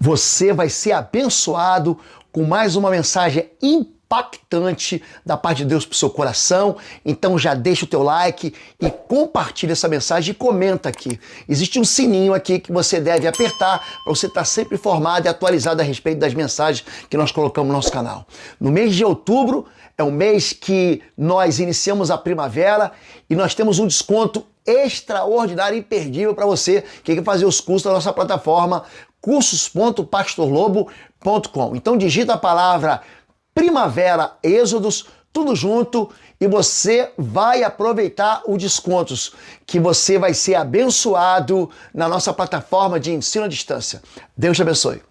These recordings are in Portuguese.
Você vai ser abençoado com mais uma mensagem impactante da parte de Deus para o seu coração. Então já deixa o teu like e compartilha essa mensagem e comenta aqui. Existe um sininho aqui que você deve apertar para você estar sempre informado e atualizado a respeito das mensagens que nós colocamos no nosso canal. No mês de outubro é o mês que nós iniciamos a primavera e nós temos um desconto extraordinário e imperdível para você que quer fazer os cursos da nossa plataforma cursos.pastorlobo.com. Então digita a palavra Primavera Êxodos, tudo junto, e você vai aproveitar os descontos, que você vai ser abençoado na nossa plataforma de ensino à distância. Deus te abençoe.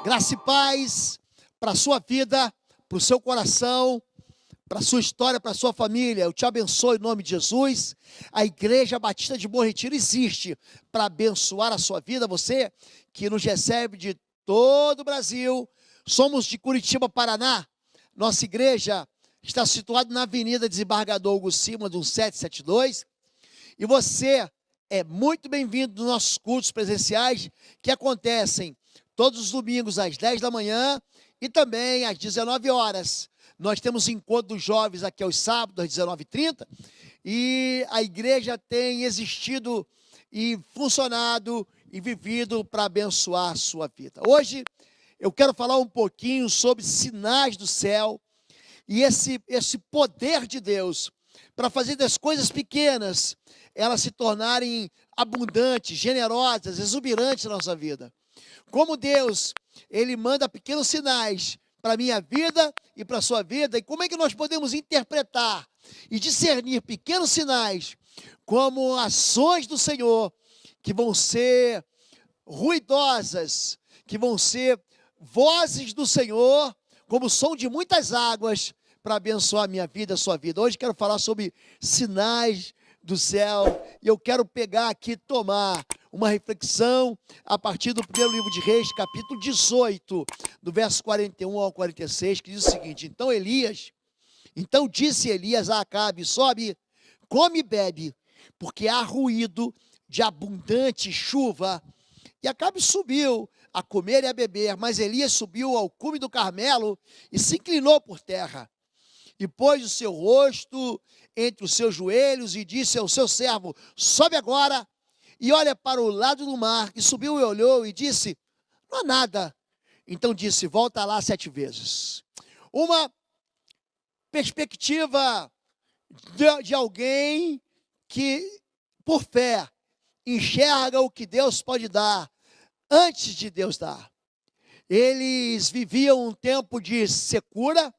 Graça e paz para a sua vida, para o seu coração, para a sua história, para a sua família. Eu te abençoe em nome de Jesus. A Igreja Batista de Bom Retiro existe para abençoar a sua vida. Você que nos recebe de todo o Brasil. Somos de Curitiba, Paraná. Nossa igreja está situada na Avenida Desembargador Augusto Cima, do 772. E você é muito bem-vindo nos nossos cultos presenciais, que acontecem todos os domingos às 10 da manhã e também às 19 horas. Nós temos encontro dos jovens aqui aos sábados, às 19h30, e a igreja tem existido e funcionado e vivido para abençoar a sua vida. Hoje eu quero falar um pouquinho sobre sinais do céu e esse poder de Deus para fazer das coisas pequenas elas se tornarem abundantes, generosas, exuberantes na nossa vida. Como Deus, Ele manda pequenos sinais para a minha vida e para a sua vida, e como é que nós podemos interpretar e discernir pequenos sinais como ações do Senhor que vão ser ruidosas, que vão ser vozes do Senhor, como som de muitas águas, para abençoar a minha vida, a sua vida. Hoje quero falar sobre sinais do céu, e eu quero pegar aqui, tomar uma reflexão a partir do primeiro livro de Reis, capítulo 18, do verso 41 ao 46, que diz o seguinte: Então disse Elias a Acabe: sobe, come e bebe, porque há ruído de abundante chuva. E Acabe subiu a comer e a beber, mas Elias subiu ao cume do Carmelo e se inclinou por terra. E pôs o seu rosto entre os seus joelhos e disse ao seu servo: sobe agora e olha para o lado do mar. E subiu e olhou e disse: não há nada. Então disse: volta lá 7 vezes. Uma perspectiva de alguém que, por fé, enxerga o que Deus pode dar antes de Deus dar. Eles viviam um tempo de secura.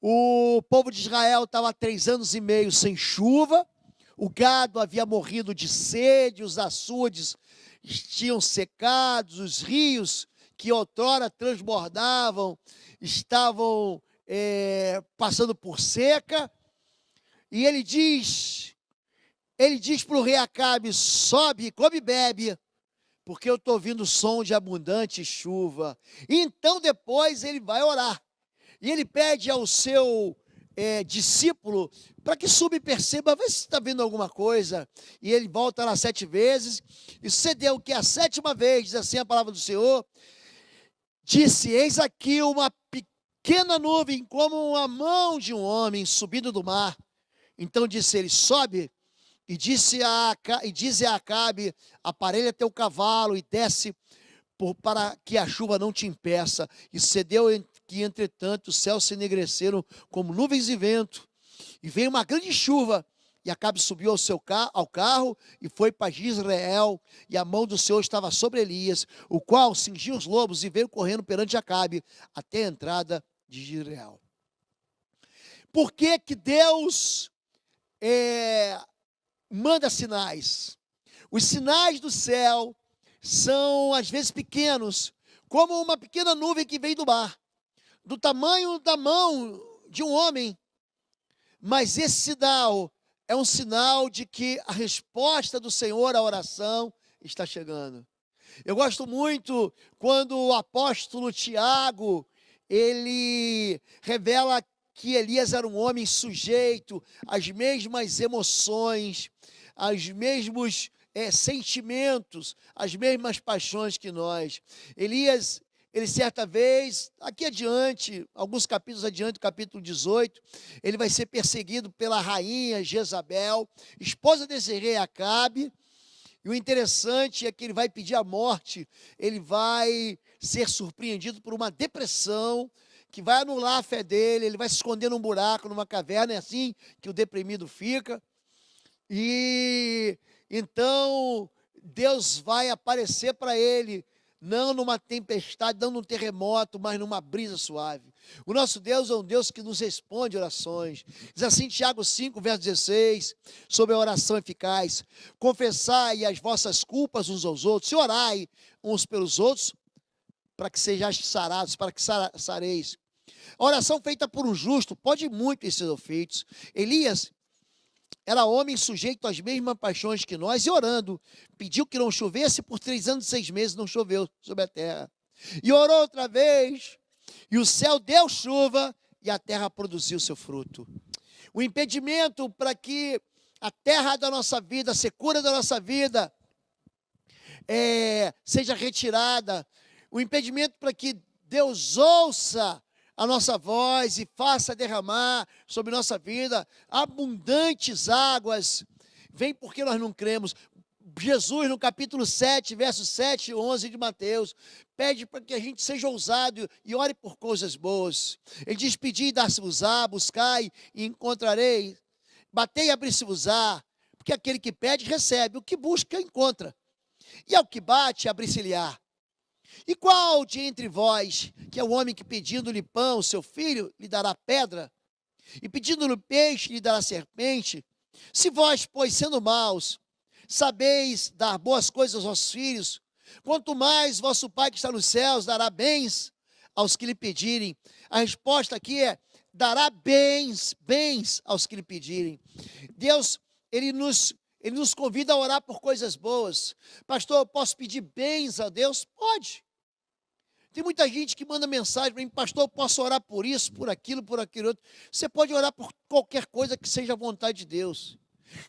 O povo de Israel estava há 3 anos e meio sem chuva. O gado havia morrido de sede, os açudes tinham secado, os rios que outrora transbordavam estavam passando por seca. E ele diz para o rei Acabe: sobe, come e bebe, porque eu estou ouvindo o som de abundante chuva. E então depois ele vai orar. E ele pede ao seu discípulo para que suba e perceba, vê se está vendo alguma coisa. E ele volta lá 7 vezes. E sucedeu que a 7ª vez, diz assim a palavra do Senhor, disse: eis aqui uma pequena nuvem, como a mão de um homem subindo do mar. Então disse ele: sobe. E diz a Acabe: aparelha teu cavalo e desce para que a chuva não te impeça. E sucedeu que, entretanto, os céus se enegreceram como nuvens de vento, e veio uma grande chuva, e Acabe subiu ao carro, e foi para Jezreel, e a mão do Senhor estava sobre Elias, o qual cingiu os lobos, e veio correndo perante Acabe, até a entrada de Jezreel. Por que que Deus manda sinais? Os sinais do céu são, às vezes, pequenos, como uma pequena nuvem que vem do mar, do tamanho da mão de um homem. Mas esse sinal é um sinal de que a resposta do Senhor à oração está chegando. Eu gosto muito quando o apóstolo Tiago, ele revela que Elias era um homem sujeito às mesmas emoções, aos mesmos sentimentos, as mesmas paixões que nós. Elias, ele certa vez, aqui adiante, alguns capítulos adiante, capítulo 18, ele vai ser perseguido pela rainha Jezabel, esposa desse rei Acabe. E o interessante é que ele vai pedir a morte, ele vai ser surpreendido por uma depressão, que vai anular a fé dele, ele vai se esconder num buraco, numa caverna, é assim que o deprimido fica. E então Deus vai aparecer para ele, não numa tempestade, não num terremoto, mas numa brisa suave. O nosso Deus é um Deus que nos responde orações. Diz assim Tiago 5, verso 16, sobre a oração eficaz: confessai as vossas culpas uns aos outros, e orai uns pelos outros, para que sejais sarados, para que sareis. A oração feita por um justo pode muito em seus efeitos. Elias era homem sujeito às mesmas paixões que nós, e orando, pediu que não chovesse, por 3 anos e 6 meses não choveu sobre a terra. E orou outra vez, e o céu deu chuva, e a terra produziu seu fruto. O impedimento para que a terra da nossa vida, a secura da nossa vida, seja retirada, o impedimento para que Deus ouça a nossa voz e faça derramar sobre nossa vida abundantes águas, vem porque nós não cremos. Jesus, no capítulo 7, versos 7 e 11 de Mateus, pede para que a gente seja ousado e ore por coisas boas. Ele diz: pedi e dar-se-vos-á, buscai e encontrareis, batei e abrir-se-vos-á, porque aquele que pede recebe, o que busca encontra, e ao que bate abrir-se-lhe-á. E qual de entre vós, que é o homem que pedindo-lhe pão, seu filho, lhe dará pedra? E pedindo-lhe peixe, lhe dará serpente? Se vós, pois, sendo maus, sabeis dar boas coisas aos vossos filhos, quanto mais vosso Pai que está nos céus dará bens aos que lhe pedirem. A resposta aqui é: dará bens aos que lhe pedirem. Deus, Ele nos convida a orar por coisas boas. Pastor, eu posso pedir bens a Deus? Pode. Tem muita gente que manda mensagem para mim: pastor, eu posso orar por isso, por aquilo outro. Você pode orar por qualquer coisa que seja a vontade de Deus.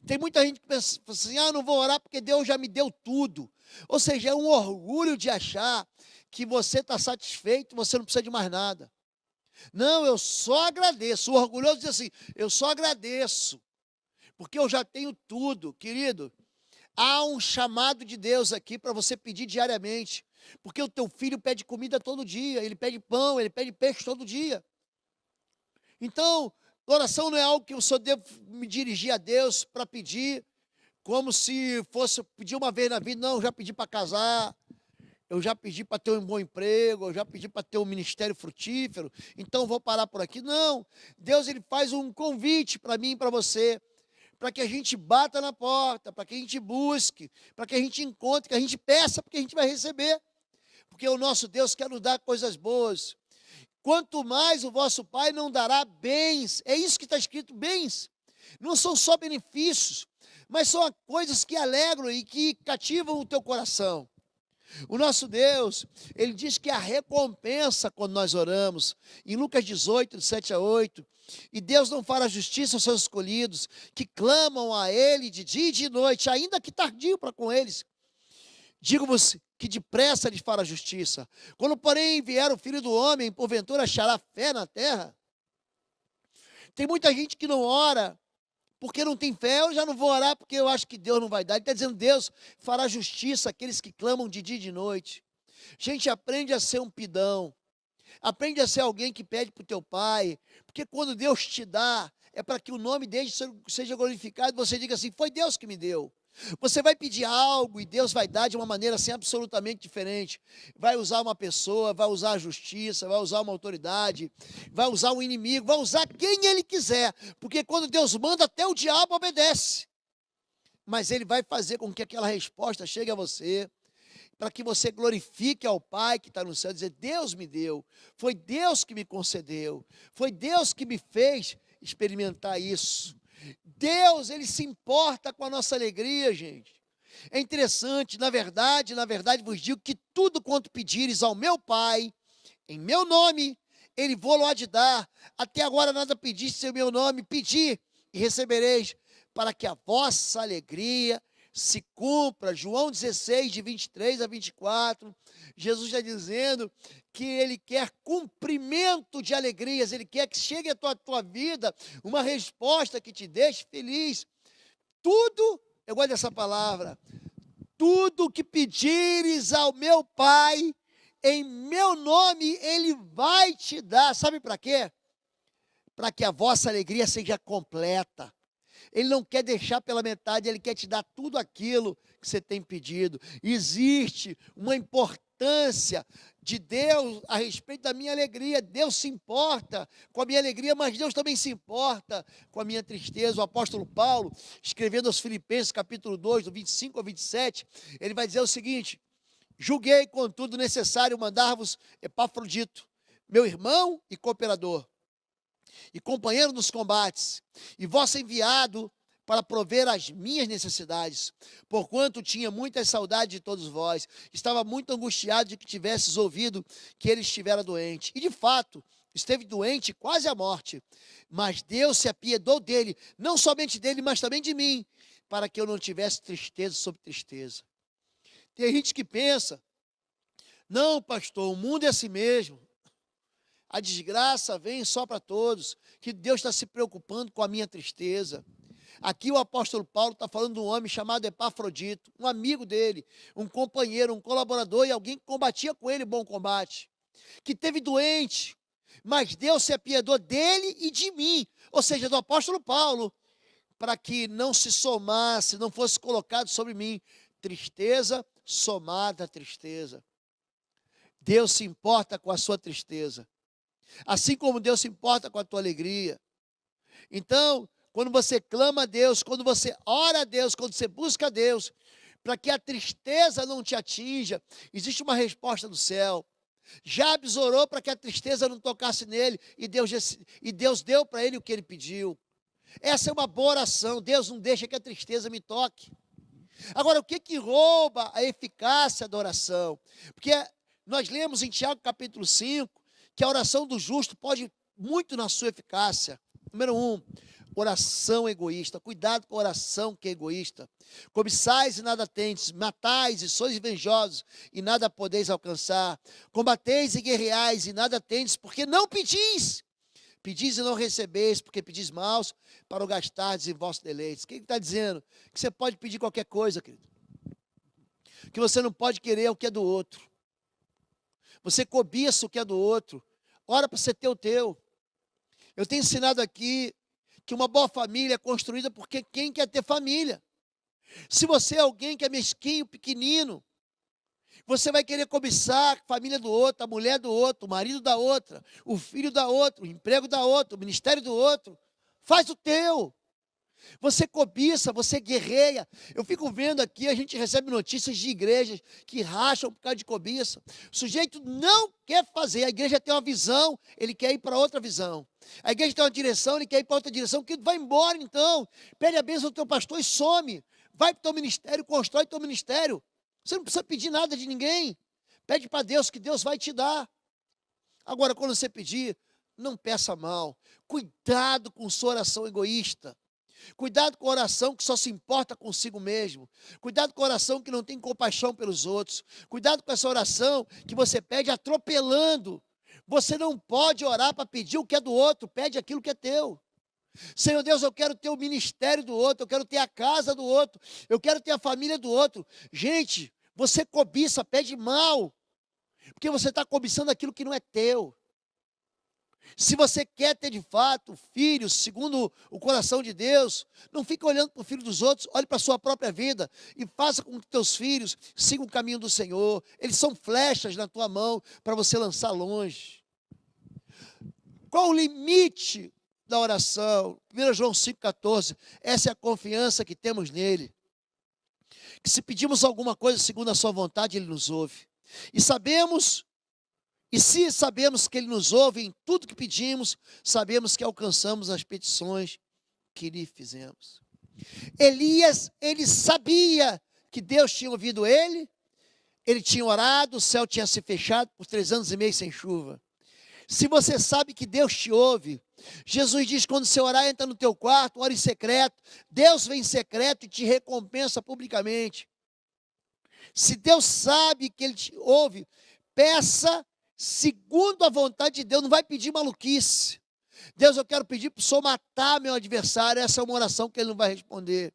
Tem muita gente que pensa assim: não vou orar porque Deus já me deu tudo. Ou seja, é um orgulho de achar que você está satisfeito, você não precisa de mais nada. Não, eu só agradeço. O orgulhoso diz assim: eu só agradeço, porque eu já tenho tudo. Querido, há um chamado de Deus aqui para você pedir diariamente, porque o teu filho pede comida todo dia, ele pede pão, ele pede peixe todo dia. Então, oração não é algo que eu só devo me dirigir a Deus para pedir, como se fosse pedir uma vez na vida. Não, eu já pedi para casar, eu já pedi para ter um bom emprego, eu já pedi para ter um ministério frutífero, então vou parar por aqui. Não, Deus, ele faz um convite para mim e para você, para que a gente bata na porta, para que a gente busque, para que a gente encontre, que a gente peça, porque a gente vai receber. Porque o nosso Deus quer nos dar coisas boas. Quanto mais o vosso Pai não dará bens. É isso que está escrito, bens. Não são só benefícios, mas são coisas que alegram e que cativam o teu coração. O nosso Deus, ele diz que a recompensa quando nós oramos, em Lucas 18, de 7 a 8, e Deus não fará justiça aos seus escolhidos, que clamam a Ele de dia e de noite, ainda que tardio para com eles. Digo-vos que depressa lhes fará justiça. Quando, porém, vier o Filho do Homem, porventura achará fé na terra? Tem muita gente que não ora porque não tem fé. Eu já não vou orar porque eu acho que Deus não vai dar. Ele está dizendo: Deus fará justiça àqueles que clamam de dia e de noite. Gente, aprende a ser um pidão. Aprende a ser alguém que pede para o teu pai. Porque quando Deus te dá, é para que o nome dele seja glorificado. Você diga assim: foi Deus que me deu. Você vai pedir algo e Deus vai dar de uma maneira assim absolutamente diferente. Vai usar uma pessoa, vai usar a justiça, vai usar uma autoridade, vai usar um inimigo, vai usar quem Ele quiser. Porque quando Deus manda, até o diabo obedece. Mas Ele vai fazer com que aquela resposta chegue a você, para que você glorifique ao Pai que está no céu, dizer: Deus me deu, foi Deus que me concedeu, foi Deus que me fez experimentar isso. Deus, Ele se importa com a nossa alegria, gente. É interessante, na verdade vos digo que tudo quanto pedires ao meu Pai, em meu nome, Ele vou-lo há de dar. Até agora nada pediste em meu nome, pedi e recebereis, para que a vossa alegria se cumpra. João 16, de 23 a 24, Jesus está dizendo que Ele quer cumprimento de alegrias, Ele quer que chegue à tua vida uma resposta que te deixe feliz. Tudo, eu gosto dessa palavra, tudo que pedires ao meu Pai, em meu nome, Ele vai te dar. Sabe para quê? Para que a vossa alegria seja completa. Ele não quer deixar pela metade, Ele quer te dar tudo aquilo que você tem pedido. Existe uma importância de Deus a respeito da minha alegria. Deus se importa com a minha alegria, mas Deus também se importa com a minha tristeza. O apóstolo Paulo, escrevendo aos Filipenses, capítulo 2, do 25 ao 27, ele vai dizer o seguinte: julguei, contudo, necessário mandar-vos Epafrodito, meu irmão e cooperador, e companheiro nos combates, e vosso enviado para prover as minhas necessidades, porquanto tinha muita saudade de todos vós, estava muito angustiado de que tivesses ouvido que ele estivera doente, e de fato, esteve doente quase à morte, mas Deus se apiedou dele, não somente dele, mas também de mim, para que eu não tivesse tristeza sobre tristeza. Tem gente que pensa, não pastor, o mundo é assim mesmo, a desgraça vem só para todos, que Deus está se preocupando com a minha tristeza. Aqui o apóstolo Paulo está falando de um homem chamado Epafrodito, um amigo dele, um companheiro, um colaborador e alguém que combatia com ele bom combate, que teve doente, mas Deus se apiedou dele e de mim, ou seja, do apóstolo Paulo, para que não se somasse, não fosse colocado sobre mim tristeza somada a tristeza. Deus se importa com a sua tristeza, assim como Deus se importa com a tua alegria. Então, quando você clama a Deus, quando você ora a Deus, quando você busca a Deus, para que a tristeza não te atinja, existe uma resposta do céu. Jabes orou para que a tristeza não tocasse nele, e Deus deu para ele o que ele pediu. Essa é uma boa oração. Deus não deixa que a tristeza me toque. Agora, o que rouba a eficácia da oração? Porque nós lemos em Tiago capítulo 5, que a oração do justo pode muito na sua eficácia. Número 1, oração egoísta. Cuidado com a oração que é egoísta. Cobiçais e nada tendes, matais e sois invejosos e nada podeis alcançar. Combateis e guerreais e nada tendes, porque não pedis. Pedis e não recebeis, porque pedis maus para o gastardes em vossos deleites. O que ele está dizendo? Que você pode pedir qualquer coisa, querido. Que você não pode querer o que é do outro. Você cobiça o que é do outro. Ora para você ter o teu. Eu tenho ensinado aqui que uma boa família é construída porque quem quer ter família. Se você é alguém que é mesquinho, pequenino, você vai querer cobiçar a família do outro, a mulher do outro, o marido da outra, o filho da outra, o emprego da outra, o ministério do outro. Faz o teu. Você cobiça, você guerreia. Eu fico vendo aqui, a gente recebe notícias de igrejas que racham por causa de cobiça. O sujeito não quer fazer, a igreja tem uma visão, ele quer ir para outra visão. A igreja tem uma direção, ele quer ir para outra direção, que vai embora então. Pede a bênção do teu pastor e some. Vai para o teu ministério, constrói teu ministério. Você não precisa pedir nada de ninguém. Pede para Deus que Deus vai te dar. Agora, quando você pedir, não peça mal. Cuidado com sua oração egoísta. Cuidado com a oração que só se importa consigo mesmo. Cuidado com a oração que não tem compaixão pelos outros. Cuidado com essa oração que você pede atropelando. Você não pode orar para pedir o que é do outro. Pede aquilo que é teu. Senhor Deus, eu quero ter o ministério do outro. Eu quero ter a casa do outro. Eu quero ter a família do outro. Gente, você cobiça, pede mal. Porque você está cobiçando aquilo que não é teu. Se você quer ter de fato filhos, segundo o coração de Deus, não fique olhando para o filho dos outros, olhe para a sua própria vida e faça com que teus filhos sigam o caminho do Senhor. Eles são flechas na tua mão para você lançar longe. Qual o limite da oração? 1 João 5,14, essa é a confiança que temos nele. Que se pedimos alguma coisa segundo a sua vontade, ele nos ouve. E se sabemos que ele nos ouve em tudo que pedimos, sabemos que alcançamos as petições que lhe fizemos. Elias, ele sabia que Deus tinha ouvido ele tinha orado, o céu tinha se fechado por 3 anos e meio sem chuva. Se você sabe que Deus te ouve, Jesus diz, quando você orar, entra no teu quarto, ora em secreto. Deus vem em secreto e te recompensa publicamente. Se Deus sabe que Ele te ouve, peça segundo a vontade de Deus, não vai pedir maluquice. Deus, eu quero pedir para o Senhor matar meu adversário. Essa é uma oração que Ele não vai responder.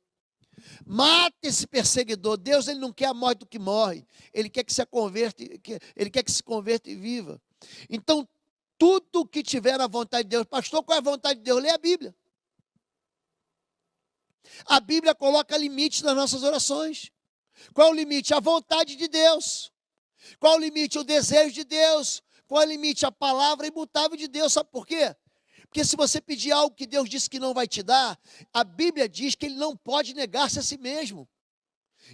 Mata esse perseguidor. Deus, Ele não quer a morte do que morre. Ele quer que se converta, Ele quer que se converta e viva. Então, tudo que tiver na vontade de Deus. Pastor, qual é a vontade de Deus? Lê a Bíblia. A Bíblia coloca limites nas nossas orações. Qual é o limite? A vontade de Deus. Qual é o limite? O desejo de Deus. Qual é o limite? A palavra imutável de Deus. Sabe por quê? Porque se você pedir algo que Deus disse que não vai te dar, a Bíblia diz que Ele não pode negar-se a si mesmo.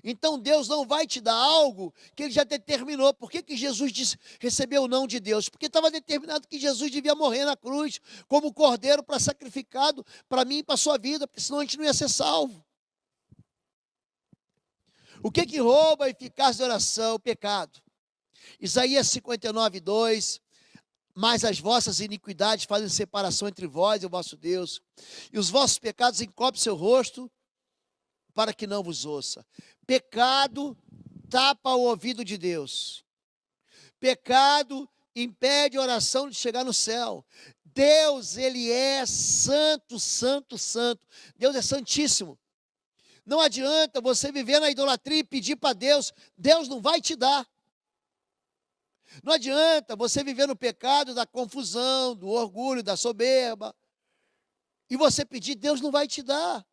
Então Deus não vai te dar algo que Ele já determinou. Por que Jesus recebeu o não de Deus? Porque estava determinado que Jesus devia morrer na cruz como cordeiro para sacrificado para mim e para a sua vida, porque senão a gente não ia ser salvo. O que rouba a eficácia da oração? O pecado. Isaías 59, 2. Mas as vossas iniquidades fazem separação entre vós e o vosso Deus, e os vossos pecados encobrem seu rosto, para que não vos ouça. Pecado tapa o ouvido de Deus. Pecado impede a oração de chegar no céu. Deus, Ele é santo, santo, santo. Deus é santíssimo. Não adianta você viver na idolatria e pedir para Deus, Deus não vai te dar. Não adianta você viver no pecado da confusão, do orgulho, da soberba, e você pedir, Deus não vai te dar.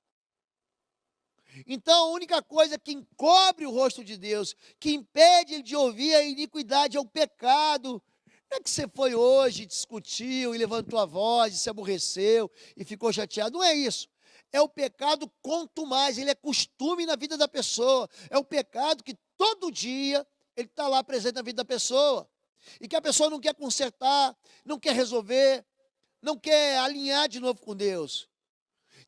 Então, a única coisa que encobre o rosto de Deus, que impede Ele de ouvir a iniquidade, é o pecado. Não é que você foi hoje, discutiu e levantou a voz, e se aborreceu e ficou chateado. Não é isso. É o pecado contumaz, ele é costume na vida da pessoa. É o pecado que todo dia ele está lá presente na vida da pessoa. E que a pessoa não quer consertar, não quer resolver, não quer alinhar de novo com Deus.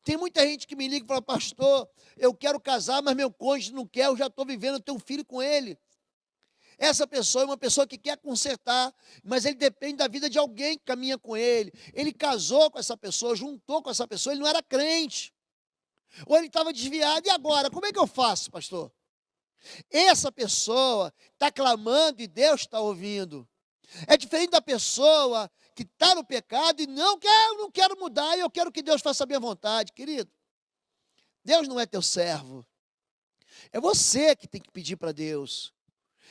Tem muita gente que me liga e fala, pastor, eu quero casar, mas meu cônjuge não quer, eu já estou vivendo, eu tenho um filho com ele. Essa pessoa é uma pessoa que quer consertar, mas ele depende da vida de alguém que caminha com ele. Ele casou com essa pessoa, juntou com essa pessoa, ele não era crente. Ou ele estava desviado, e agora? Como é que eu faço, pastor? Essa pessoa está clamando e Deus está ouvindo. É diferente da pessoa que está no pecado e não quer, eu não quero mudar, eu quero que Deus faça a minha vontade. Querido, Deus não é teu servo. É você que tem que pedir para Deus.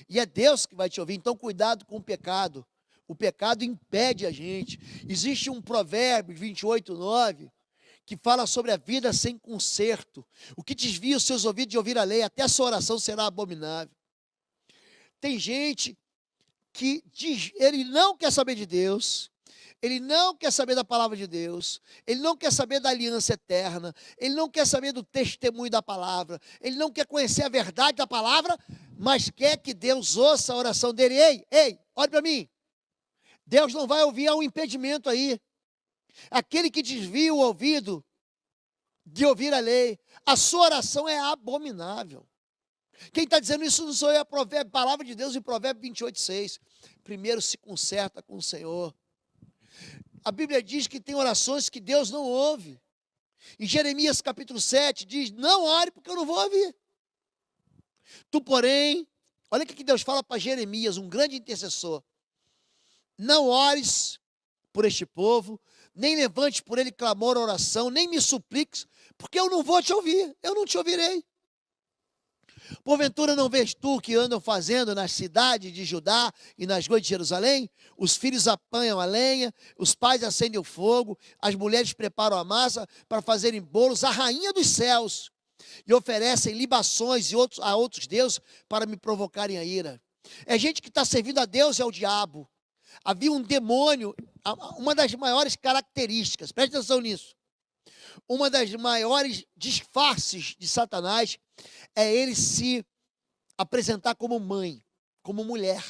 E é Deus que vai te ouvir. Então, cuidado com o pecado. O pecado impede a gente. Existe um provérbio 28, 9, que fala sobre a vida sem conserto. O que desvia os seus ouvidos de ouvir a lei, até a sua oração será abominável. Tem gente que diz, ele não quer saber de Deus, ele não quer saber da palavra de Deus, ele não quer saber da aliança eterna, ele não quer saber do testemunho da palavra, ele não quer conhecer a verdade da palavra, mas quer que Deus ouça a oração dele. Ei, olha para mim. Deus não vai ouvir, há um impedimento aí. Aquele que desvia o ouvido de ouvir a lei, a sua oração é abominável. Quem está dizendo isso não sou eu, é a palavra de Deus em Provérbio 28, 6. Primeiro se conserta com o Senhor. A Bíblia diz que tem orações que Deus não ouve. Em Jeremias capítulo 7 diz, não ore porque eu não vou ouvir. Tu, porém, olha o que Deus fala para Jeremias, um grande intercessor. Não ores por este povo, nem levantes por ele clamor, oração, nem me supliques, porque eu não vou te ouvir, eu não te ouvirei. Porventura não vês tu o que andam fazendo nas cidades de Judá e nas ruas de Jerusalém? Os filhos apanham a lenha, os pais acendem o fogo, as mulheres preparam a massa para fazerem bolos, a rainha dos céus, e oferecem libações a outros deuses para me provocarem a ira. É gente que está servindo a Deus e ao diabo. Havia um demônio, uma das maiores características, preste atenção nisso, uma das maiores disfarces de Satanás é ele se apresentar como mãe, como mulher.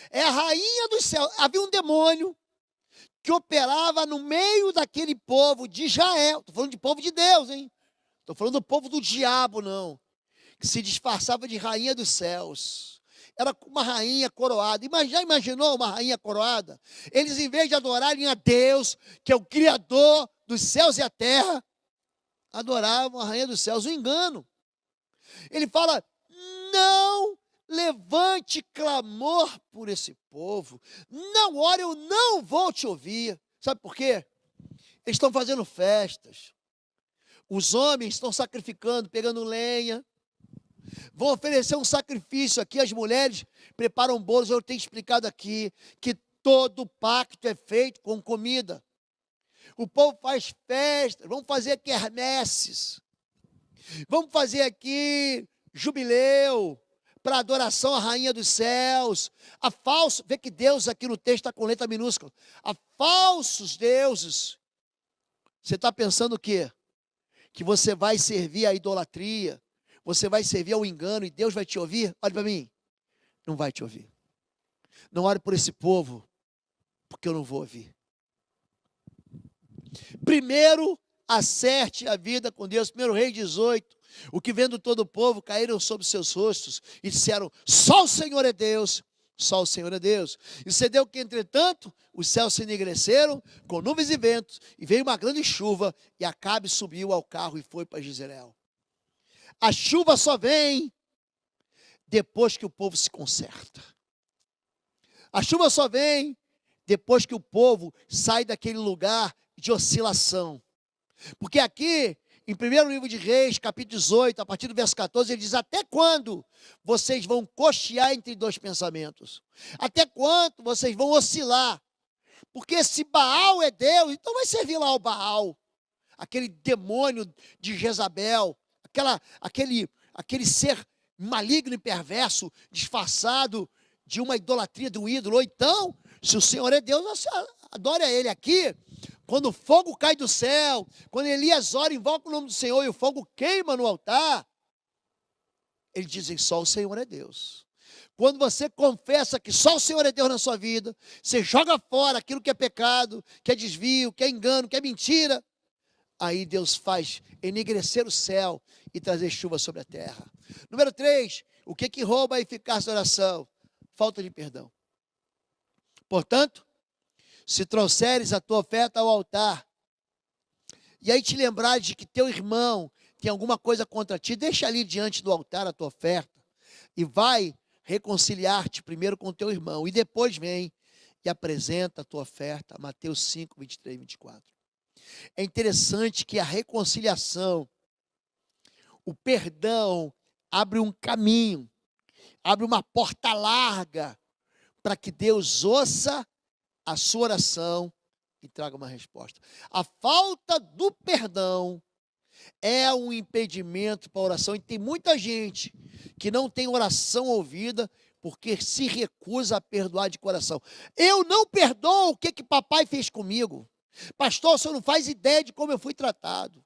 É a rainha dos céus. Havia um demônio que operava no meio daquele povo de Israel. Estou falando de povo de Deus, hein? Estou falando do povo do diabo, não. Que se disfarçava de rainha dos céus. era uma rainha coroada. Já imaginou uma rainha coroada? Eles, em vez de adorarem a Deus, que é o Criador dos céus e a terra, adoravam a rainha dos céus, um engano. Ele fala, não levante clamor por esse povo. Não, ore, eu não vou te ouvir. Sabe por quê? Eles estão fazendo festas. Os homens estão sacrificando, pegando lenha. Vão oferecer um sacrifício aqui. As mulheres preparam bolos. Eu tenho explicado aqui que todo pacto é feito com comida. O povo faz festas. Vamos fazer quermesses. Vamos fazer aqui jubileu para adoração à rainha dos céus. A falso, vê que Deus aqui no texto está com letra minúscula. A falsos deuses. Você está pensando o quê? Que você vai servir à idolatria, você vai servir ao engano e Deus vai te ouvir? Olha para mim, não vai te ouvir. Não ore por esse povo, porque eu não vou ouvir. Primeiro, acerte a vida com Deus. 1 Reis 18, o que vendo todo o povo, caíram sobre seus rostos e disseram, só o Senhor é Deus. Só o Senhor é Deus. E sucedeu que, entretanto, os céus se enegreceram com nuvens e ventos, e veio uma grande chuva, e Acabe subiu ao carro e foi para Jezreel. A chuva só vem depois que o povo se conserta. A chuva só vem depois que o povo sai daquele lugar de oscilação. Porque aqui, em 1º livro de Reis, capítulo 18, a partir do verso 14, ele diz, até quando vocês vão cochear entre dois pensamentos? Até quando vocês vão oscilar? Porque se Baal é Deus, então vai servir lá o Baal, aquele demônio de Jezabel, aquele ser maligno e perverso, disfarçado de uma idolatria de um ídolo. Ou então, se o Senhor é Deus, você adore a Ele aqui. Quando o fogo cai do céu, quando Elias ora, invoca o nome do Senhor e o fogo queima no altar, eles dizem, só o Senhor é Deus. Quando você confessa que só o Senhor é Deus na sua vida, você joga fora aquilo que é pecado, que é desvio, que é engano, que é mentira, aí Deus faz enegrecer o céu e trazer chuva sobre a terra. Número 3, o que rouba a eficácia da oração? Falta de perdão. Portanto, se trouxeres a tua oferta ao altar, e aí te lembrares de que teu irmão tem alguma coisa contra ti, deixa ali diante do altar a tua oferta, e vai reconciliar-te primeiro com teu irmão, e depois vem e apresenta a tua oferta. Mateus 5, 23 e 24. É interessante que a reconciliação, o perdão, abre um caminho, abre uma porta larga, para que Deus ouça a sua oração e traga uma resposta. A falta do perdão é um impedimento para a oração. E tem muita gente que não tem oração ouvida porque se recusa a perdoar de coração. Eu não perdoo o que papai fez comigo. Pastor, o senhor não faz ideia de como eu fui tratado.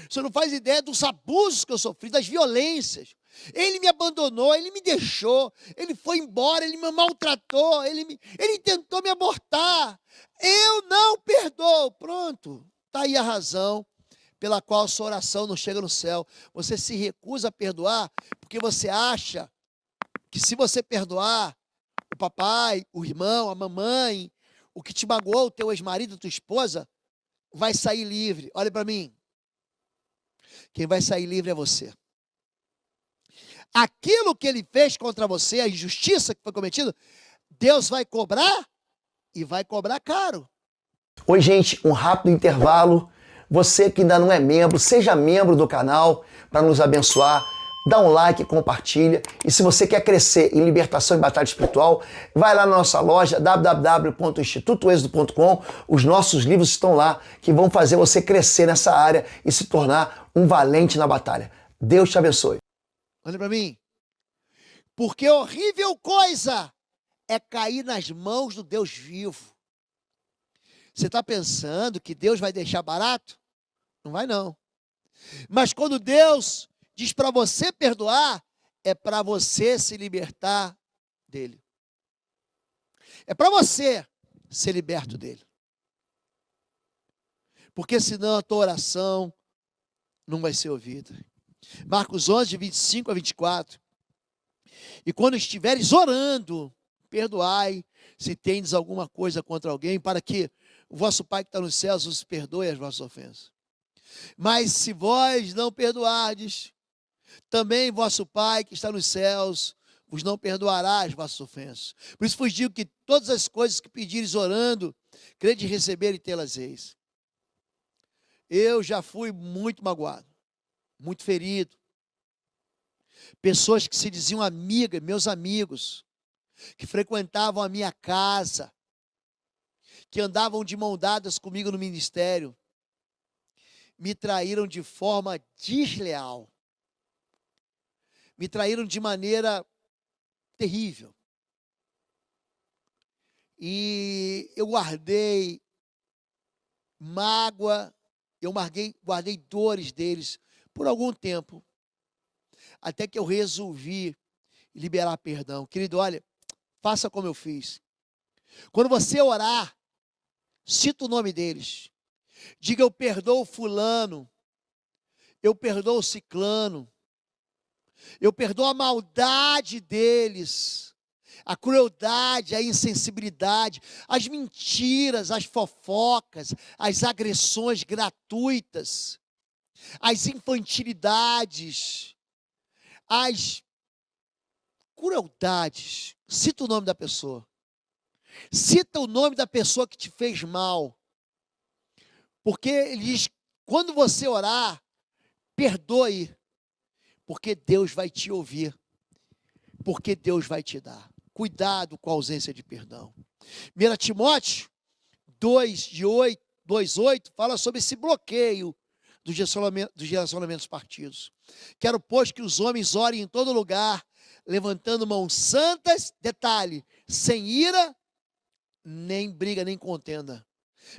O senhor não faz ideia dos abusos que eu sofri, das violências. Ele me abandonou, ele me deixou, ele foi embora, ele me maltratou, ele tentou me abortar. Eu não perdoo. Pronto, está aí a razão pela qual a sua oração não chega no céu. Você se recusa a perdoar porque você acha que se você perdoar o papai, o irmão, a mamãe, o que te magoou, o teu ex-marido, a tua esposa, vai sair livre. Olha para mim. Quem vai sair livre é você. Aquilo que ele fez contra você, a injustiça que foi cometida, Deus vai cobrar e vai cobrar caro. Oi, gente, um rápido intervalo. Você que ainda não é membro, seja membro do canal para nos abençoar. Dá um like, compartilha. E se você quer crescer em libertação e batalha espiritual, vai lá na nossa loja www.institutoexodo.com. Os nossos livros estão lá que vão fazer você crescer nessa área e se tornar um valente na batalha. Deus te abençoe. Olha para mim. Porque horrível coisa é cair nas mãos do Deus vivo. Você está pensando que Deus vai deixar barato? Não vai não. Mas quando Deus diz para você perdoar, é para você se libertar dele. É para você ser liberto dele. Porque senão a tua oração não vai ser ouvida. Marcos 11, 25 a 24. E quando estiveres orando, perdoai se tendes alguma coisa contra alguém, para que o vosso Pai que está nos céus os perdoe as vossas ofensas. Mas se vós não perdoardes, também vosso Pai que está nos céus vos não perdoará as vossas ofensas. Por isso vos digo que todas as coisas que pedires orando, crede receber e tê-las eis. Eu já fui muito magoado, muito ferido. Pessoas que se diziam amigas, meus amigos, que frequentavam a minha casa, que andavam de mão dadas comigo no ministério, me traíram de forma desleal. Me traíram de maneira terrível. E eu guardei mágoa, eu guardei dores deles por algum tempo, até que eu resolvi liberar perdão. Querido, olha, faça como eu fiz. Quando você orar, cita o nome deles. Diga, eu perdoo fulano, eu perdoo ciclano, eu perdoo a maldade deles, a crueldade, a insensibilidade, as mentiras, as fofocas, as agressões gratuitas, as infantilidades, as crueldades. Cita o nome da pessoa. Cita o nome da pessoa que te fez mal. Porque ele diz, quando você orar, perdoe, porque Deus vai te ouvir, porque Deus vai te dar. Cuidado com a ausência de perdão. 1 Timóteo 2:8 fala sobre esse bloqueio dos relacionamentos partidos. Quero, pois, que os homens orem em todo lugar, levantando mãos santas, detalhe, sem ira, nem briga, nem contenda.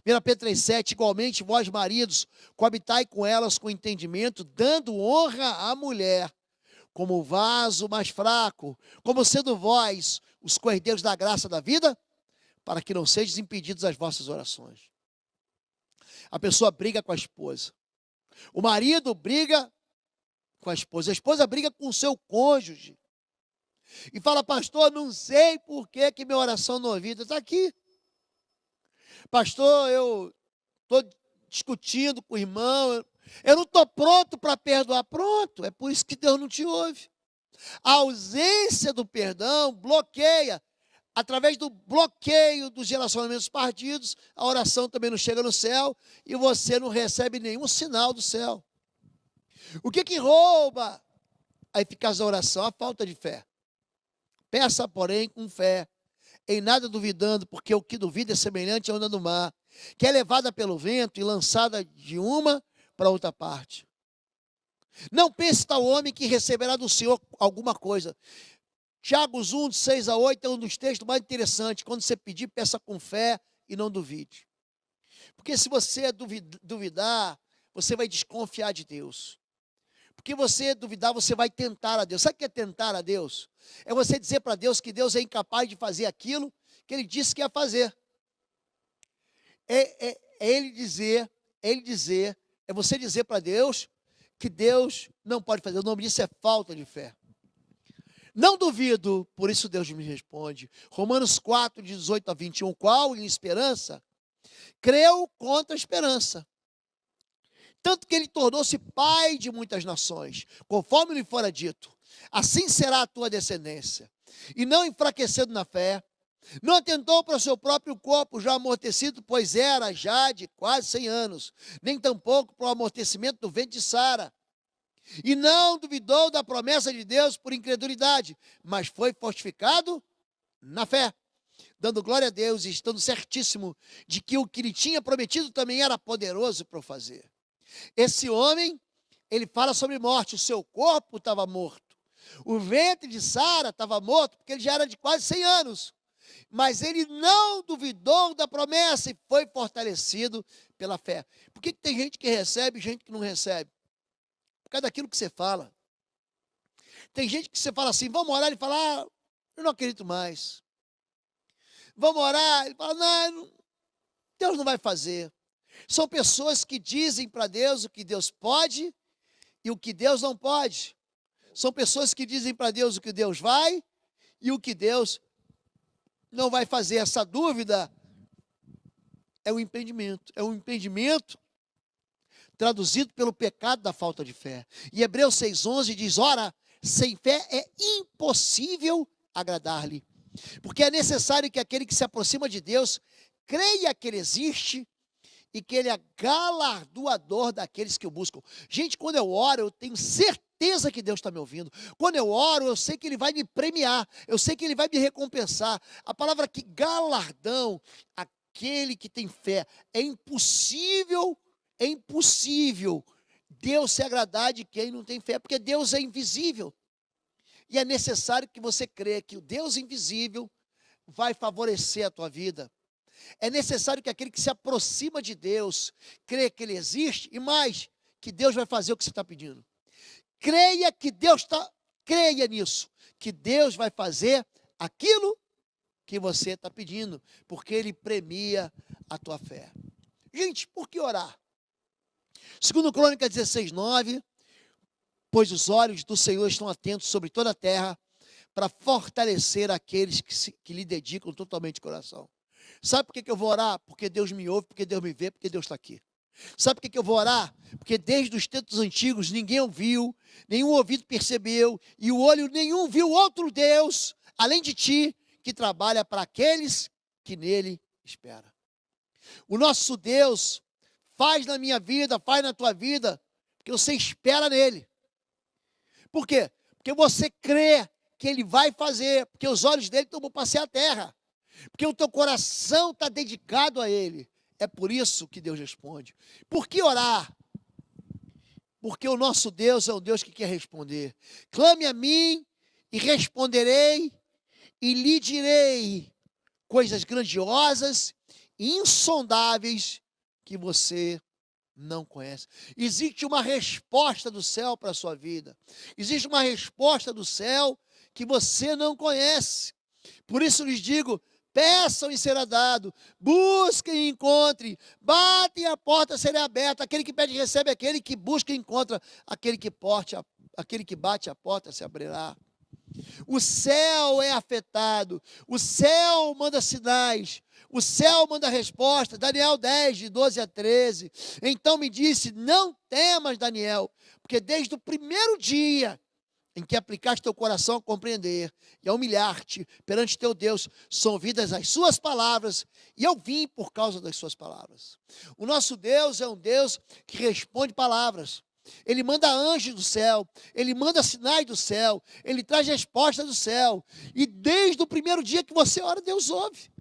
1 Pedro 3,7, igualmente, vós maridos, coabitai com elas com entendimento, dando honra à mulher, como o vaso mais fraco, como sendo vós os coerdeiros da graça da vida, para que não sejam impedidos as vossas orações. A pessoa briga com a esposa. O marido briga com a esposa briga com o seu cônjuge. E fala, pastor, não sei por que minha oração não é ouvida. Está aqui. Pastor, eu estou discutindo com o irmão, eu não estou pronto para perdoar. Pronto, é por isso que Deus não te ouve. A ausência do perdão bloqueia. Através do bloqueio dos relacionamentos partidos, a oração também não chega no céu e você não recebe nenhum sinal do céu. O que rouba a eficácia da oração? A falta de fé. Peça, porém, com fé, em nada duvidando, porque o que duvida é semelhante à onda do mar, que é levada pelo vento e lançada de uma para outra parte. Não pense tal homem que receberá do Senhor alguma coisa. Tiago 1, de 6 a 8, é um dos textos mais interessantes. Quando você pedir, peça com fé e não duvide. Porque se você duvidar, você vai desconfiar de Deus. Porque você duvidar, você vai tentar a Deus. Sabe o que é tentar a Deus? É você dizer para Deus que Deus é incapaz de fazer aquilo que Ele disse que ia fazer. É você dizer para Deus que Deus não pode fazer. O nome disso é falta de fé. Não duvido, por isso Deus me responde. Romanos 4, de 18 a 21, qual em esperança, creu contra a esperança. Tanto que ele tornou-se pai de muitas nações, conforme lhe fora dito. Assim será a tua descendência. E não enfraquecendo na fé, não atentou para o seu próprio corpo já amortecido, pois era já de quase 100 anos, nem tampouco para o amortecimento do ventre de Sara. E não duvidou da promessa de Deus por incredulidade, mas foi fortificado na fé, dando glória a Deus e estando certíssimo de que o que lhe tinha prometido também era poderoso para o fazer. Esse homem, ele fala sobre morte, o seu corpo estava morto. O ventre de Sara estava morto, porque ele já era de quase 100 anos. Mas ele não duvidou da promessa e foi fortalecido pela fé. Por que tem gente que recebe e gente que não recebe? Por causa daquilo que você fala. Tem gente que você fala assim, vamos orar, ele fala, eu não acredito mais. Vamos orar, ele fala, não, Deus não vai fazer. São pessoas que dizem para Deus o que Deus pode e o que Deus não pode. São pessoas que dizem para Deus o que Deus vai e o que Deus não vai fazer. Essa dúvida é um impedimento. É um impedimento traduzido pelo pecado da falta de fé. E Hebreus 6,11 diz, ora, sem fé é impossível agradar-lhe. Porque é necessário que aquele que se aproxima de Deus creia que Ele existe e que Ele é galardoador daqueles que o buscam. Gente, quando eu oro, eu tenho certeza que Deus está me ouvindo. Quando eu oro, eu sei que Ele vai me premiar, eu sei que Ele vai me recompensar. A palavra aqui, galardão, aquele que tem fé, é impossível Deus se agradar de quem não tem fé, porque Deus é invisível. E é necessário que você creia que o Deus invisível vai favorecer a tua vida. É necessário que aquele que se aproxima de Deus creia que Ele existe e mais, que Deus vai fazer o que você está pedindo. Creia nisso, que Deus vai fazer aquilo que você está pedindo, porque Ele premia a tua fé. Gente, por que orar? Segundo Crônicas 16:9, pois os olhos do Senhor estão atentos sobre toda a terra para fortalecer aqueles que lhe dedicam totalmente de coração. Sabe por que eu vou orar? Porque Deus me ouve, porque Deus me vê, porque Deus está aqui. Sabe por que eu vou orar? Porque desde os tempos antigos ninguém ouviu, nenhum ouvido percebeu, e o olho nenhum viu outro Deus, além de ti, que trabalha para aqueles que nele esperam. O nosso Deus faz na minha vida, faz na tua vida, porque você espera nele. Por quê? Porque você crê que Ele vai fazer, porque os olhos dele estão para passear a terra, porque o teu coração está dedicado a Ele. É por isso que Deus responde. Por que orar? Porque o nosso Deus é um Deus que quer responder. Clame a mim e responderei e lhe direi coisas grandiosas e insondáveis que você não conhece. Existe uma resposta do céu para a sua vida. Existe uma resposta do céu que você não conhece. Por isso lhes digo, peçam e será dado, busquem e encontrem, batem e a porta será aberta, aquele que pede recebe, aquele que busca e encontra, aquele que bate a porta se abrirá. O céu é afetado, o céu manda sinais, o céu manda resposta. Daniel 10, de 12 a 13. Então me disse, não temas, Daniel, porque desde o primeiro dia em que aplicaste teu coração a compreender e a humilhar-te perante teu Deus, são ouvidas as suas palavras, e eu vim por causa das suas palavras. O nosso Deus é um Deus que responde palavras. Ele manda anjos do céu, Ele manda sinais do céu, Ele traz respostas do céu. E desde o primeiro dia que você ora, Deus ouve.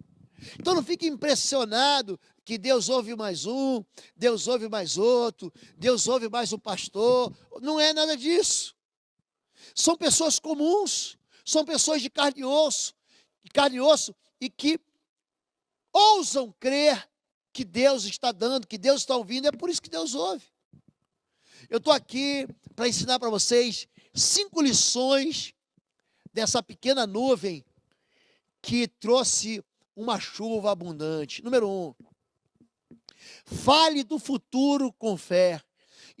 Então não fique impressionado que Deus ouve mais um, Deus ouve mais outro, Deus ouve mais um pastor. Não é nada disso. São pessoas comuns, são pessoas de carne e osso, e que ousam crer que Deus está dando, que Deus está ouvindo. É por isso que Deus ouve. Eu estou aqui para ensinar para vocês 5 lições dessa pequena nuvem que trouxe uma chuva abundante. Número 1, fale do futuro com fé.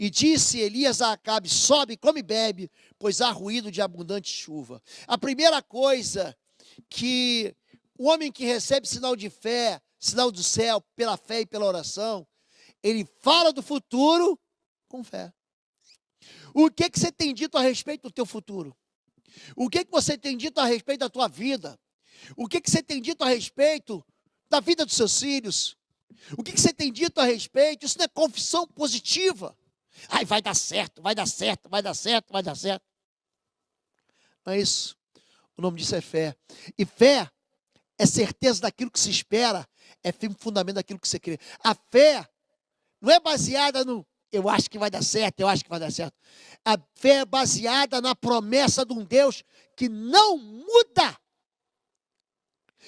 E disse Elias a Acabe, sobe, come e bebe, pois há ruído de abundante chuva. A primeira coisa que o homem que recebe sinal de fé, sinal do céu, pela fé e pela oração, ele fala do futuro com fé. O que você tem dito a respeito do teu futuro? O que você tem dito a respeito da tua vida? O que você tem dito a respeito da vida dos seus filhos? O que você tem dito a respeito? Isso não é confissão positiva. Ai, vai dar certo, vai dar certo, vai dar certo, vai dar certo. Não é isso. O nome disso é fé. E fé é certeza daquilo que se espera, é firme fundamento daquilo que você crê. A fé não é baseada no eu acho que vai dar certo, eu acho que vai dar certo. A fé é baseada na promessa de um Deus que não muda.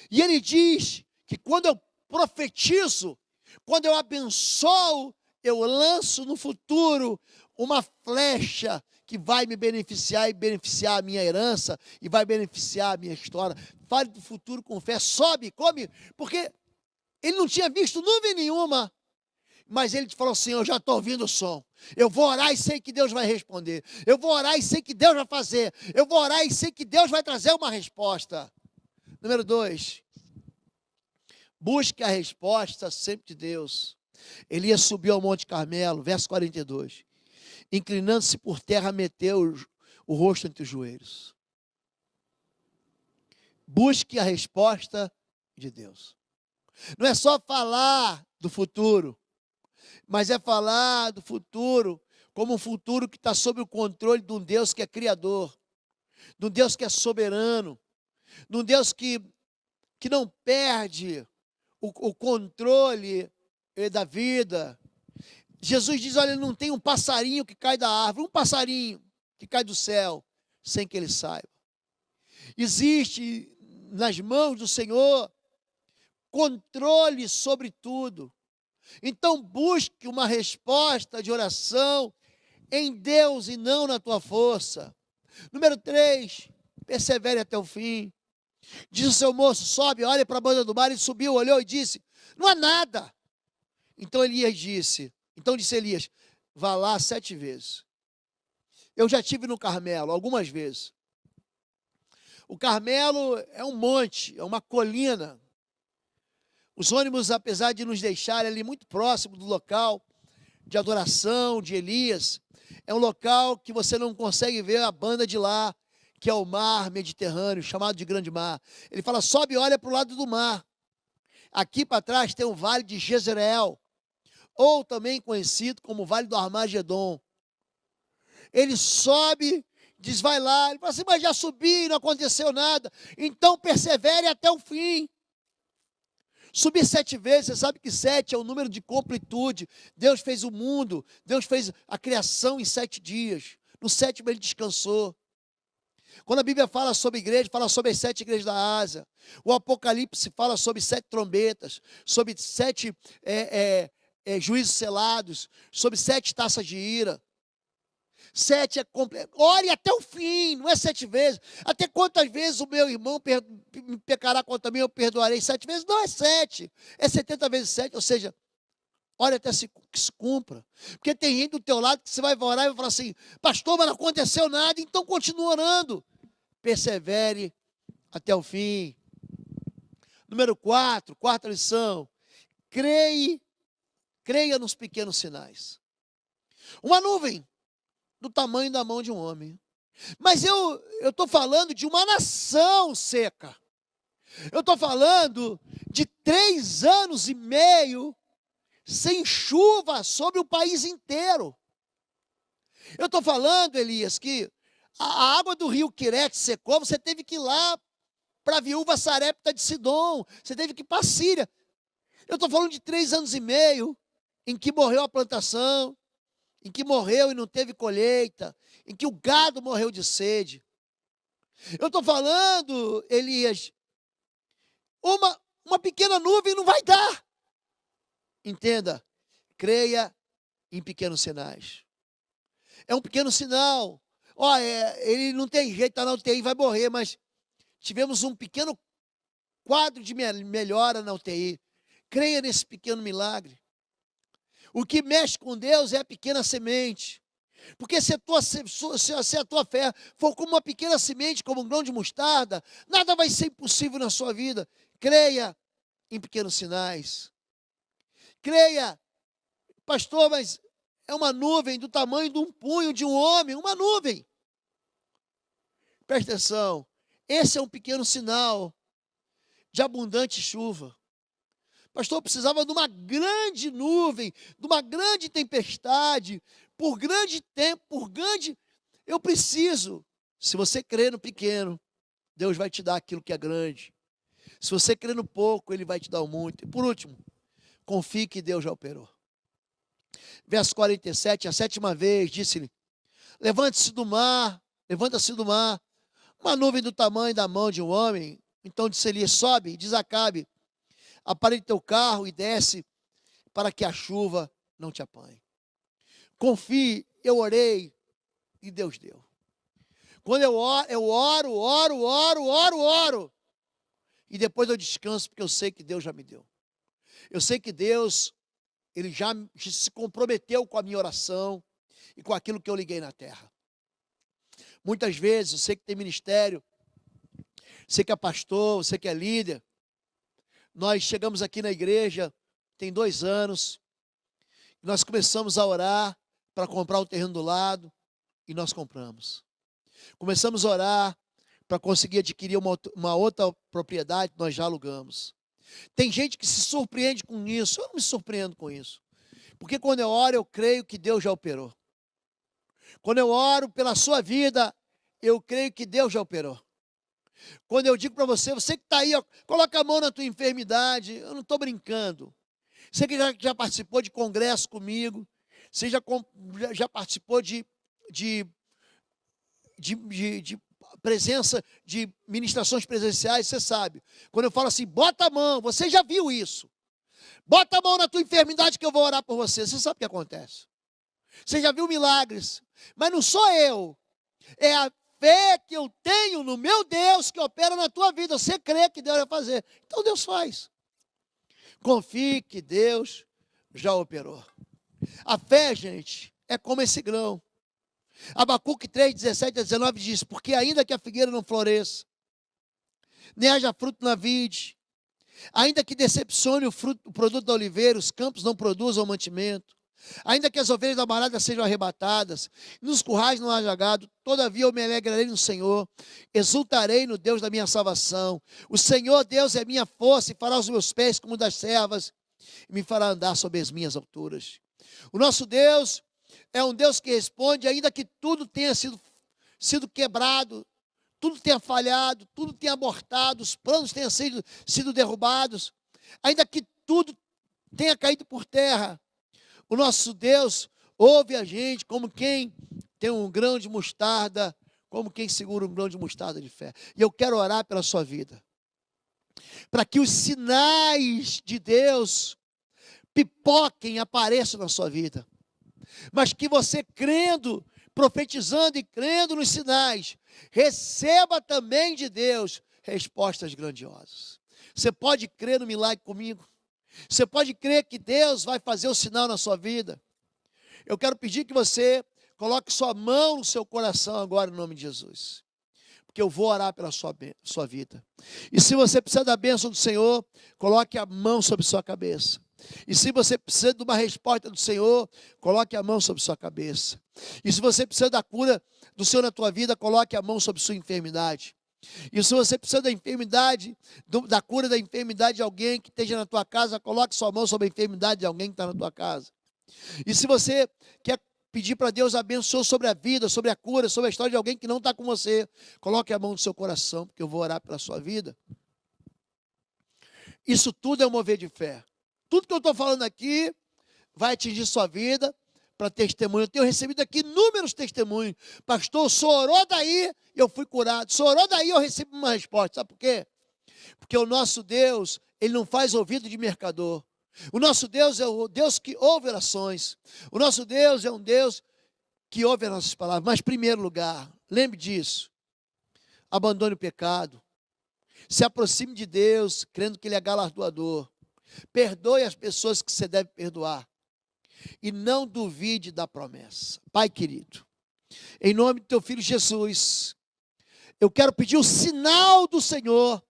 E Ele diz que quando eu profetizo, quando eu abençoo, eu lanço no futuro uma flecha que vai me beneficiar e beneficiar a minha herança e vai beneficiar a minha história. Fale do futuro com fé, sobe, come, porque ele não tinha visto nuvem nenhuma, Mas ele te falou assim: eu já estou ouvindo o som. Eu vou orar e sei que Deus vai responder. Eu vou orar e sei que Deus vai fazer. Eu vou orar e sei que Deus vai trazer uma resposta. Número 2, busque a resposta sempre de Deus. Elias subiu ao Monte Carmelo, verso 42. Inclinando-se por terra, meteu o rosto entre os joelhos. Busque a resposta de Deus. Não é só falar do futuro, mas é falar do futuro como um futuro que está sob o controle de um Deus que é criador, de um Deus que é soberano, de um Deus que não perde o controle da vida. Jesus diz: olha, não tem um passarinho que cai da árvore, um passarinho que cai do céu, sem que ele saiba. Existe nas mãos do Senhor controle sobre tudo. Então busque uma resposta de oração em Deus e não na tua força. Número 3, persevere até o fim. Diz o seu moço: sobe, olha para a banda do mar. Ele subiu, olhou e disse: não há nada. Então disse Elias: vá lá 7 vezes. Eu já estive no Carmelo algumas vezes. O Carmelo é um monte, é uma colina. Os ônibus, apesar de nos deixarem ali muito próximo do local de adoração de Elias, é um local que você não consegue ver a banda de lá, que é o mar Mediterrâneo, chamado de Grande Mar. Ele fala: sobe e olha para o lado do mar. Aqui para trás tem o Vale de Jezreel, ou também conhecido como Vale do Armagedon. Ele sobe, diz: vai lá. Ele fala assim: mas já subi e não aconteceu nada. Então persevere até o fim. Subir 7 vezes, você sabe que 7 é o número de completude. Deus fez o mundo, Deus fez a criação em 7 dias. No 7º ele descansou. Quando a Bíblia fala sobre igreja, fala sobre as 7 igrejas da Ásia. O Apocalipse fala sobre 7 trombetas, sobre 7 juízos selados, sobre 7 taças de ira. 7 é completo. Ore até o fim, não é 7 vezes. Até quantas vezes o meu irmão me pecará contra mim, eu perdoarei 7 vezes? Não é 7, é 70 vezes 7, ou seja, ore até que se cumpra. Porque tem gente do teu lado que você vai orar e vai falar assim: pastor, mas não aconteceu nada. Então continua orando. Persevere até o fim. Número 4, quarta lição: creia nos pequenos sinais. Uma nuvem do tamanho da mão de um homem. Mas eu estou falando de uma nação seca. Eu estou falando de 3 anos e meio sem chuva sobre o país inteiro. Eu estou falando, Elias, que a água do rio Quirete secou, você teve que ir lá para a viúva Sarepta de Sidom, você teve que ir para a Síria. Eu estou falando de 3 anos e meio em que morreu a plantação, em que morreu e não teve colheita, em que o gado morreu de sede. Eu estou falando, Elias, uma pequena nuvem não vai dar. Entenda, creia em pequenos sinais. É um pequeno sinal. Ele não tem jeito, está na UTI, vai morrer, mas tivemos um pequeno quadro de melhora na UTI. Creia nesse pequeno milagre. O que mexe com Deus é a pequena semente. Porque se a tua fé for como uma pequena semente, como um grão de mostarda, nada vai ser impossível na sua vida. Creia em pequenos sinais. Creia, pastor, mas é uma nuvem do tamanho de um punho de um homem, uma nuvem. Presta atenção, esse é um pequeno sinal de abundante chuva. Pastor, eu precisava de uma grande nuvem, de uma grande tempestade, por grande tempo, eu preciso. Se você crer no pequeno, Deus vai te dar aquilo que é grande. Se você crer no pouco, Ele vai te dar o muito. E por último, confie que Deus já operou. Verso 47, a 7ª vez, disse-lhe: levanta-se do mar, uma nuvem do tamanho da mão de um homem. Então disse Elias: sobe, diz Acabe, aparelhe teu carro e desce, para que a chuva não te apanhe. Confie, eu orei e Deus deu. Quando eu oro, e depois eu descanso, porque eu sei que Deus já me deu. Eu sei que Deus Ele já se comprometeu com a minha oração e com aquilo que eu liguei na terra. Muitas vezes, você que tem ministério, você que é pastor, você que é líder, nós chegamos aqui na igreja, tem 2 anos, nós começamos a orar para comprar o terreno do lado, e nós compramos. Começamos a orar para conseguir adquirir uma outra propriedade, nós já alugamos. Tem gente que se surpreende com isso, eu não me surpreendo com isso. Porque quando eu oro, eu creio que Deus já operou. Quando eu oro pela sua vida, eu creio que Deus já operou. Quando eu digo para você, você que está aí, ó, coloca a mão na tua enfermidade, eu não estou brincando. Você que já participou de congresso comigo, você já participou de presença, de ministrações presenciais, você sabe. Quando eu falo assim, bota a mão, você já viu isso. Bota a mão na tua enfermidade que eu vou orar por você. Você sabe o que acontece. Você já viu milagres. Mas não sou eu. É a fé que eu tenho no meu Deus que opera na tua vida. Você crê que Deus vai fazer. Então Deus faz. Confie que Deus já operou. A fé, gente, é como esse grão. Abacuque 3, 17 a 19 diz, porque ainda que a figueira não floresça, nem haja fruto na vide, ainda que decepcione o produto da oliveira, os campos não produzam mantimento, ainda que as ovelhas da manada sejam arrebatadas, nos currais não haja gado, todavia eu me alegrarei no Senhor, exultarei no Deus da minha salvação. O Senhor Deus é minha força e fará os meus pés como das servas, e me fará andar sobre as minhas alturas. O nosso Deus é um Deus que responde, ainda que tudo tenha sido quebrado, tudo tenha falhado, tudo tenha abortado, os planos tenham sido derrubados, ainda que tudo tenha caído por terra. O nosso Deus ouve a gente como quem tem um grão de mostarda, como quem segura um grão de mostarda de fé. E eu quero orar pela sua vida, para que os sinais de Deus pipoquem, apareçam na sua vida. Mas que você crendo, profetizando e crendo nos sinais, receba também de Deus respostas grandiosas. Você pode crer no milagre comigo? Você pode crer que Deus vai fazer o sinal na sua vida? Eu quero pedir que você coloque sua mão no seu coração agora, em nome de Jesus. Porque eu vou orar pela sua vida. E se você precisa da bênção do Senhor, coloque a mão sobre sua cabeça. E se você precisa de uma resposta do Senhor, coloque a mão sobre sua cabeça. E se você precisa da cura do Senhor na tua vida, coloque a mão sobre sua enfermidade. E se você precisa da enfermidade, da cura da enfermidade de alguém que esteja na tua casa, coloque sua mão sobre a enfermidade de alguém que está na tua casa. E se você quer pedir para Deus abençoe sobre a vida, sobre a cura, sobre a história de alguém que não está com você, coloque a mão no seu coração, porque eu vou orar pela sua vida. Isso tudo é um mover de fé. Tudo que eu estou falando aqui vai atingir sua vida para testemunho. Eu tenho recebido aqui inúmeros testemunhos. Pastor, o senhor orou daí e eu fui curado. O senhor orou daí e eu recebi uma resposta. Sabe por quê? Porque o nosso Deus, ele não faz ouvido de mercador. O nosso Deus é o Deus que ouve orações. O nosso Deus é um Deus que ouve as nossas palavras. Mas, em primeiro lugar, lembre disso. Abandone o pecado. Se aproxime de Deus, crendo que Ele é galardoador. Perdoe as pessoas que você deve perdoar. E não duvide da promessa. Pai querido, em nome do teu filho Jesus, eu quero pedir o sinal do Senhor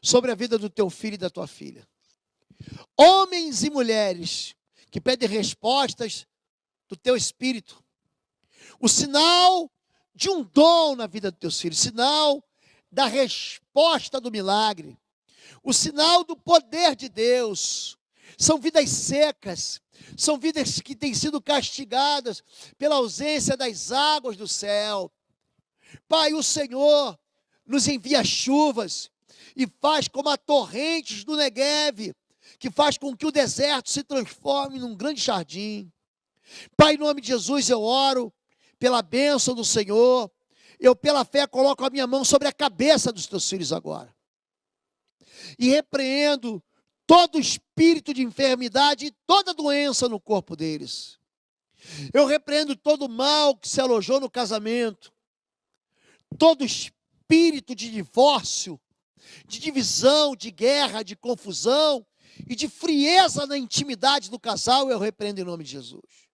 sobre a vida do teu filho e da tua filha. Homens e mulheres que pedem respostas do teu espírito. O sinal de um dom na vida dos teus filhos. Sinal da resposta do milagre. O sinal do poder de Deus. São vidas secas, são vidas que têm sido castigadas pela ausência das águas do céu. Pai, o Senhor nos envia chuvas e faz como a torrentes do Negueve, que faz com que o deserto se transforme num grande jardim. Pai, em nome de Jesus, eu oro pela bênção do Senhor. Eu, pela fé, coloco a minha mão sobre a cabeça dos teus filhos agora. E repreendo todo espírito de enfermidade e toda doença no corpo deles. Eu repreendo todo mal que se alojou no casamento, todo espírito de divórcio, de divisão, de guerra, de confusão e de frieza na intimidade do casal, eu repreendo em nome de Jesus.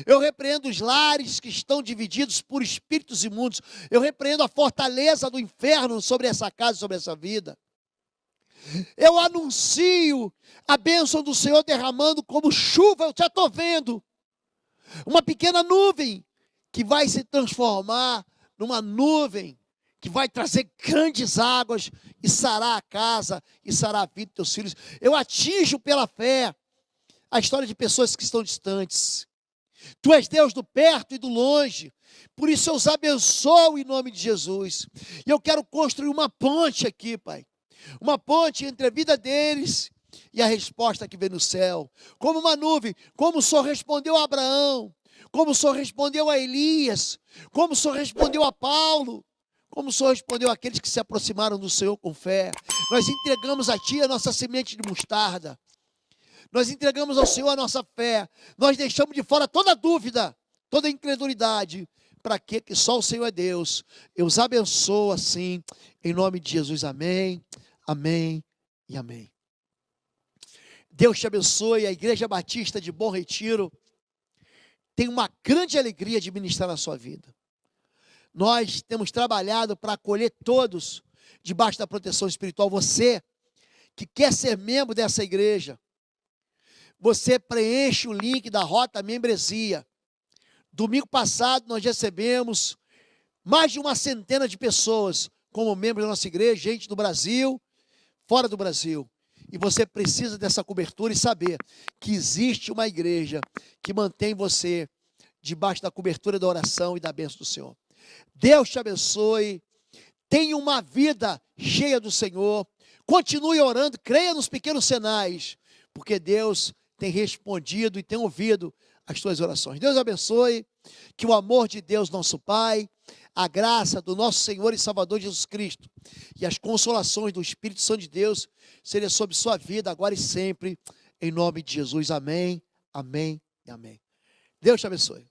Eu repreendo os lares que estão divididos por espíritos imundos. Eu repreendo a fortaleza do inferno sobre essa casa, sobre essa vida. Eu anuncio a bênção do Senhor derramando como chuva, eu já estou vendo. Uma pequena nuvem que vai se transformar numa nuvem que vai trazer grandes águas e sarar a casa e sarar a vida dos teus filhos. Eu atinjo pela fé a história de pessoas que estão distantes. Tu és Deus do perto e do longe. Por isso eu os abençoo em nome de Jesus. E eu quero construir uma ponte aqui, Pai. Uma ponte entre a vida deles e a resposta que vem no céu. Como uma nuvem, como o Senhor respondeu a Abraão, como o Senhor respondeu a Elias, como o Senhor respondeu a Paulo, como o Senhor respondeu àqueles que se aproximaram do Senhor com fé. Nós entregamos a Ti a nossa semente de mostarda. Nós entregamos ao Senhor a nossa fé. Nós deixamos de fora toda dúvida, toda incredulidade. Para que só o Senhor é Deus. Eu os abençoo assim, em nome de Jesus. Amém, amém e amém. Deus te abençoe. A Igreja Batista de Bom Retiro tem uma grande alegria de ministrar na sua vida. Nós temos trabalhado para acolher todos debaixo da proteção espiritual. Você que quer ser membro dessa igreja, você preenche o link da Rota Membresia. Domingo passado nós recebemos mais de 100 de pessoas como membros da nossa igreja, gente do Brasil, fora do Brasil. E você precisa dessa cobertura e saber que existe uma igreja que mantém você debaixo da cobertura da oração e da bênção do Senhor. Deus te abençoe. Tenha uma vida cheia do Senhor. Continue orando, creia nos pequenos sinais, porque Deus tem respondido e tem ouvido as tuas orações. Deus abençoe, que o amor de Deus, nosso Pai, a graça do nosso Senhor e Salvador Jesus Cristo e as consolações do Espírito Santo de Deus sejam sobre sua vida agora e sempre, em nome de Jesus. Amém, amém e amém. Deus te abençoe.